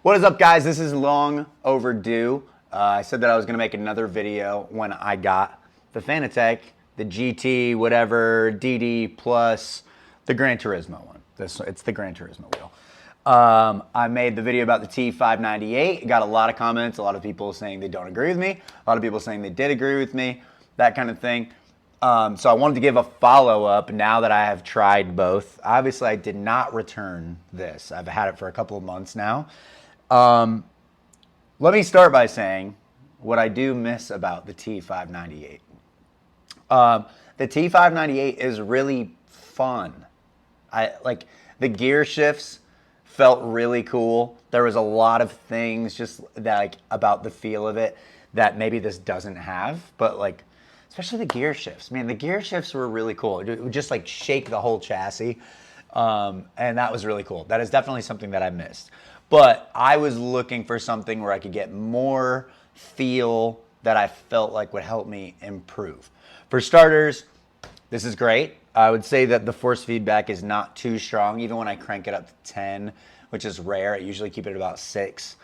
What is up, guys? This is long overdue. I said that I was going to make another video when I got the Fanatec, the GT, whatever, DD Plus, the Gran Turismo one. It's the Gran Turismo wheel. I made the video about the T598. Got a lot of comments, a lot of people saying they don't agree with me, a lot of people saying they did agree with me, that kind of thing. So I wanted to give a follow-up now that I have tried both. Obviously, I did not return this. I've had it for a couple of months now. Let me start by saying what I do miss about the T598. The T598 is really fun. Like the gear shifts felt really cool. There was a lot of things just that about the feel of it that maybe this doesn't have, but like especially the gear shifts. Man, the gear shifts were really cool. It would just like shake the whole chassis, and that was really cool. That is definitely something that I missed. But I was looking for something where I could get more feel that I felt like would help me improve. For starters, this is great. I would say that the force feedback is not too strong. Even when I crank it up to 10, which is rare, I usually keep it at about 6.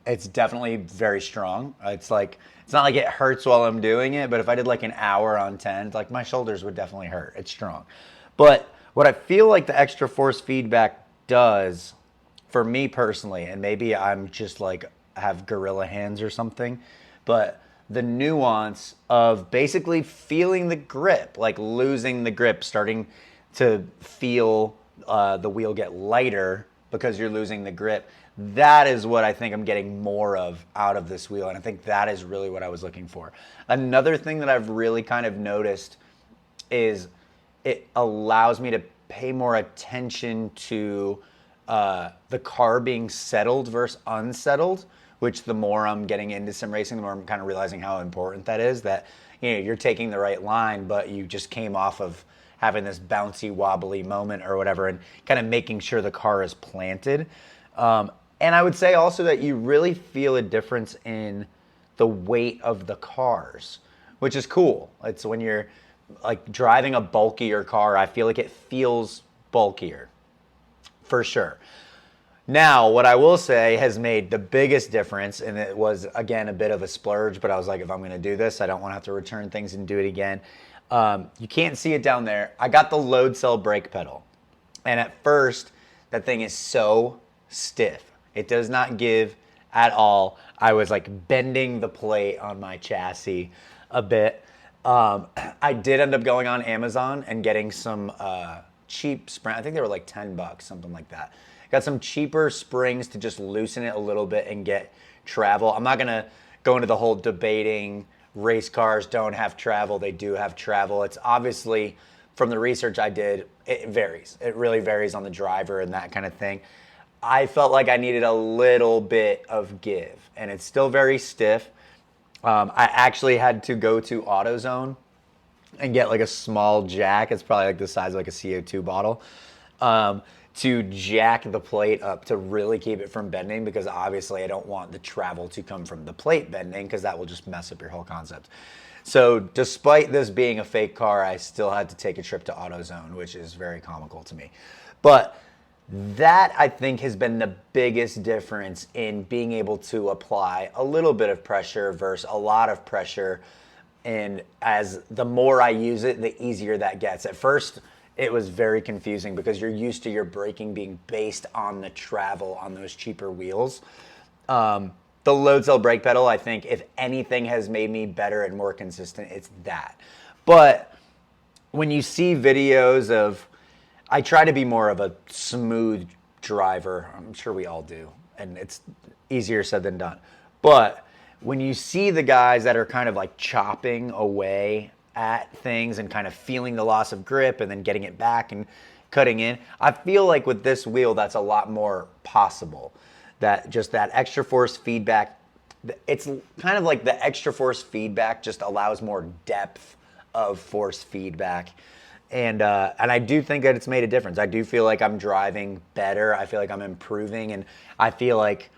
It's definitely very strong. It's not like it hurts while I'm doing it, but if I did like an hour on 10, like my shoulders would definitely hurt. It's strong. But what I feel like the extra force feedback does for me personally, and maybe I'm just like have gorilla hands or something, but the nuance of basically feeling the grip, like losing the grip, starting to feel the wheel get lighter because you're losing the grip. That is what I think I'm getting more of out of this wheel, and I think that is really what I was looking for. Another thing that I've really kind of noticed is it allows me to pay more attention to the car being settled versus unsettled, which the more I'm getting into sim racing, the more I'm kind of realizing how important that is, that you're taking the right line, but you just came off of having this bouncy, wobbly moment or whatever, and kind of making sure the car is planted. And I would say also that you really feel a difference in the weight of the cars, which is cool. It's when you're like driving a bulkier car, I feel like it feels bulkier. For sure. Now, what I will say has made the biggest difference, and it was, again, a bit of a splurge, but I was like, if I'm going to do this, I don't want to have to return things and do it again. You can't see it down there. I got the load cell brake pedal. And at first, that thing is so stiff. It does not give at all. I was like bending the plate on my chassis a bit. I did end up going on Amazon and getting some cheap spring. I think they were like $10, something like that. Got some cheaper springs to just loosen it a little bit and get travel. I'm not gonna go into the whole debating race cars don't have travel. They do have travel. It's obviously, from the research I did, it varies. It really varies on the driver and that kind of thing. I felt like I needed a little bit of give, and it's still very stiff. I actually had to go to AutoZone and get like a small jack. It's probably like the size of like a CO2 bottle, to jack the plate up to really keep it from bending, because obviously I don't want the travel to come from the plate bending, because that will just mess up your whole concept. So despite this being a fake car, I still had to take a trip to AutoZone, which is very comical to me. But that, I think, has been the biggest difference in being able to apply a little bit of pressure versus a lot of pressure. And as the more I use it, the easier that gets. At first, it was very confusing because you're used to your braking being based on the travel on those cheaper wheels. The load cell brake pedal, I think, if anything has made me better and more consistent, it's that. But when you see videos of, I try to be more of a smooth driver. I'm sure we all do, and it's easier said than done. But when you see the guys that are kind of like chopping away at things and kind of feeling the loss of grip and then getting it back and cutting in, I feel like with this wheel that's a lot more possible. That just that extra force feedback, it's kind of like the extra force feedback just allows more depth of force feedback. And I do think that it's made a difference. I do feel like I'm driving better. I feel like I'm improving, and I feel like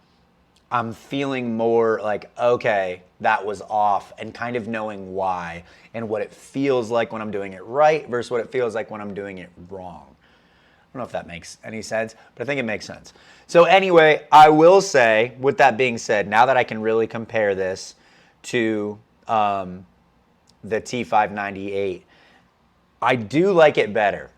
I'm feeling more like, okay, that was off, and kind of knowing why and what it feels like when I'm doing it right versus what it feels like when I'm doing it wrong. don't know if that makes any sense, but I think it makes sense. So anyway, I will say, with that being said, now that I can really compare this to the T598, I do like it better.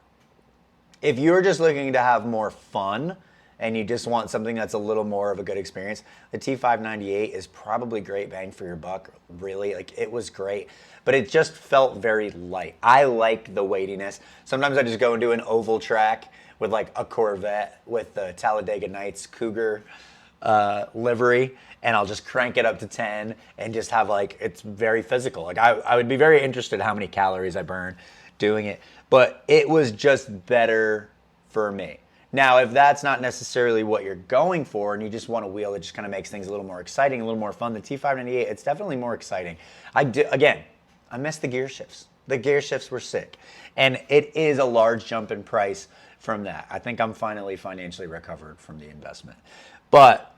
If you're just looking to have more fun and you just want something that's a little more of a good experience, the T598 is probably great bang for your buck, really. Like, it was great, but it just felt very light. I like the weightiness. Sometimes I just go and do an oval track with like a Corvette with the Talladega Nights Cougar livery, and I'll just crank it up to 10 and just have like, it's very physical. Like, I would be very interested in how many calories I burn doing it, but it was just better for me. Now, if that's not necessarily what you're going for and you just want a wheel that just kind of makes things a little more exciting, a little more fun, the T598, it's definitely more exciting. Again, I miss the gear shifts. The gear shifts were sick, and it is a large jump in price from that. I think I'm finally financially recovered from the investment. But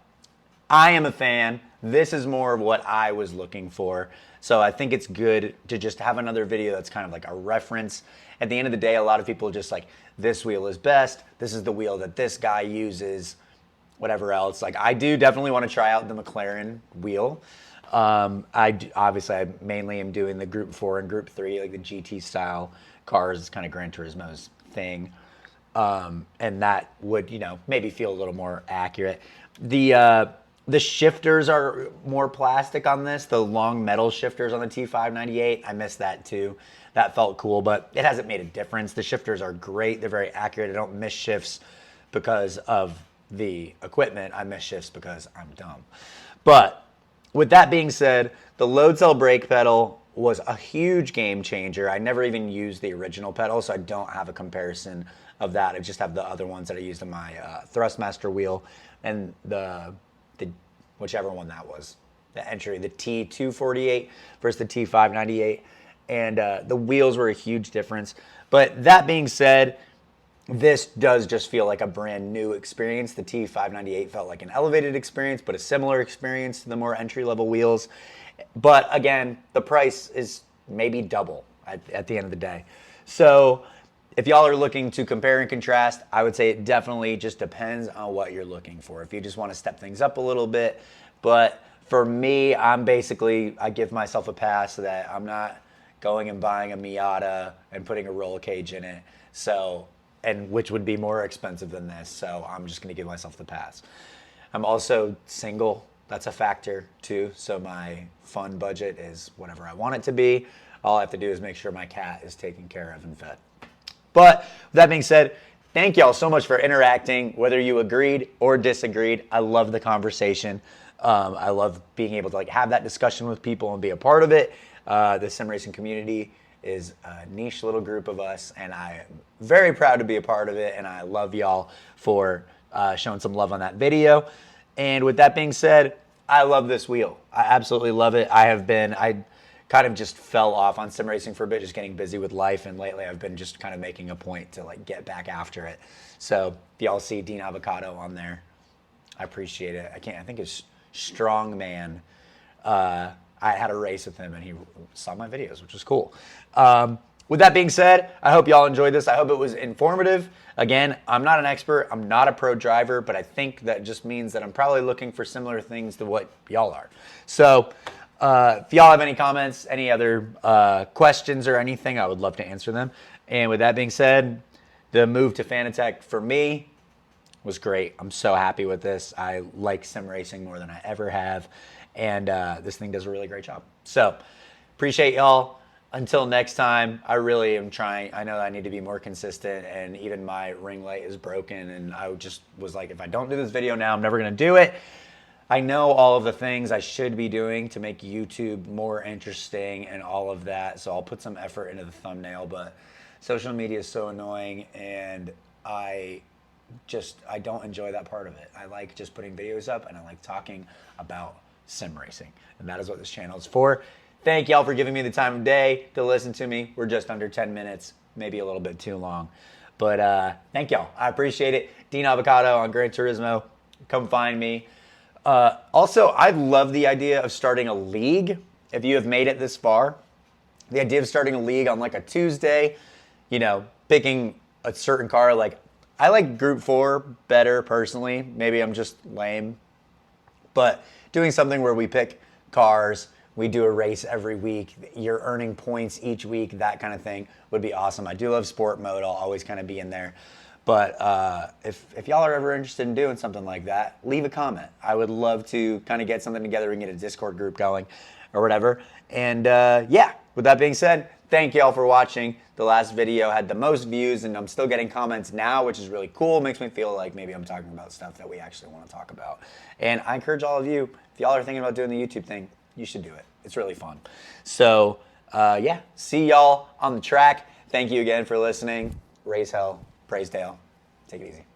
I am a fan. This is more of what I was looking for. So I think it's good to just have another video that's kind of like a reference. At the end of the day, a lot of people are just like, this wheel is best. This is the wheel that this guy uses, whatever else. Like, I do definitely want to try out the McLaren wheel. Obviously, I mainly am doing the Group 4 and Group 3, like the GT style cars. It's kind of Gran Turismo's thing. And that would, maybe feel a little more accurate. The shifters are more plastic on this. The long metal shifters on the T598, I miss that too. That felt cool, but it hasn't made a difference. The shifters are great. They're very accurate. I don't miss shifts because of the equipment. I miss shifts because I'm dumb. But with that being said, the load cell brake pedal was a huge game changer. I never even used the original pedal, so I don't have a comparison of that. I just have the other ones that I used on my Thrustmaster wheel and the whichever one that was, the entry, the T248 versus the T598. And the wheels were a huge difference. But that being said, this does just feel like a brand new experience. The T598 felt like an elevated experience, but a similar experience to the more entry-level wheels. But again, the price is maybe double at the end of the day. So if y'all are looking to compare and contrast, I would say it definitely just depends on what you're looking for. If you just want to step things up a little bit. But for me, I give myself a pass that I'm not going and buying a Miata and putting a roll cage in it. And which would be more expensive than this. So I'm just going to give myself the pass. I'm also single. That's a factor too. So my fun budget is whatever I want it to be. All I have to do is make sure my cat is taken care of and fed. But with that being said, thank y'all so much for interacting, whether you agreed or disagreed. I love the conversation. I love being able to have that discussion with people and be a part of it. The sim racing community is a niche little group of us, and I'm very proud to be a part of it, and I love y'all for showing some love on that video. And with that being said, I love this wheel. I absolutely love it. I kind of just fell off on sim racing for a bit, just getting busy with life, and lately I've been just kind of making a point to get back after it. So if y'all see Dean Avocado on there, I appreciate it. I think it's Strong Man. I had a race with him and he saw my videos, which was cool. With that being said, I hope y'all enjoyed this. I hope it was informative. Again, I'm not an expert. I'm not a pro driver, but I think that just means that I'm probably looking for similar things to what y'all are. So if y'all have any comments, any other questions or anything, I would love to answer them. And with that being said, the move to Fanatec for me was great. I'm so happy with this. I like sim racing more than I ever have. And this thing does a really great job. So appreciate y'all. Until next time, I really am trying. I know I need to be more consistent, and even my ring light is broken. And I just was like, if I don't do this video now, I'm never going to do it. I know all of the things I should be doing to make YouTube more interesting and all of that. So I'll put some effort into the thumbnail, but social media is so annoying, and I don't enjoy that part of it. I like just putting videos up, and I like talking about sim racing, and that is what this channel is for. Thank y'all for giving me the time of day to listen to me. We're just under 10 minutes, maybe a little bit too long, but thank y'all. I appreciate it. Dean Avocado on Gran Turismo. Come find me. Also, I love the idea of starting a league. If you have made it this far, the idea of starting a league on a Tuesday, picking a certain car, I like Group 4 better personally. Maybe I'm just lame. But doing something where we pick cars, we do a race every week, you're earning points each week, that kind of thing would be awesome. I do love sport mode. I'll always kind of be in there. But if y'all are ever interested in doing something like that, leave a comment. I would love to kind of get something together and get a Discord group going or whatever. And yeah, with that being said, thank y'all for watching. The last video had the most views, and I'm still getting comments now, which is really cool. Makes me feel like maybe I'm talking about stuff that we actually want to talk about. And I encourage all of you, if y'all are thinking about doing the YouTube thing, you should do it. It's really fun. So yeah, see y'all on the track. Thank you again for listening. Raise hell, praise Dale. Take it easy.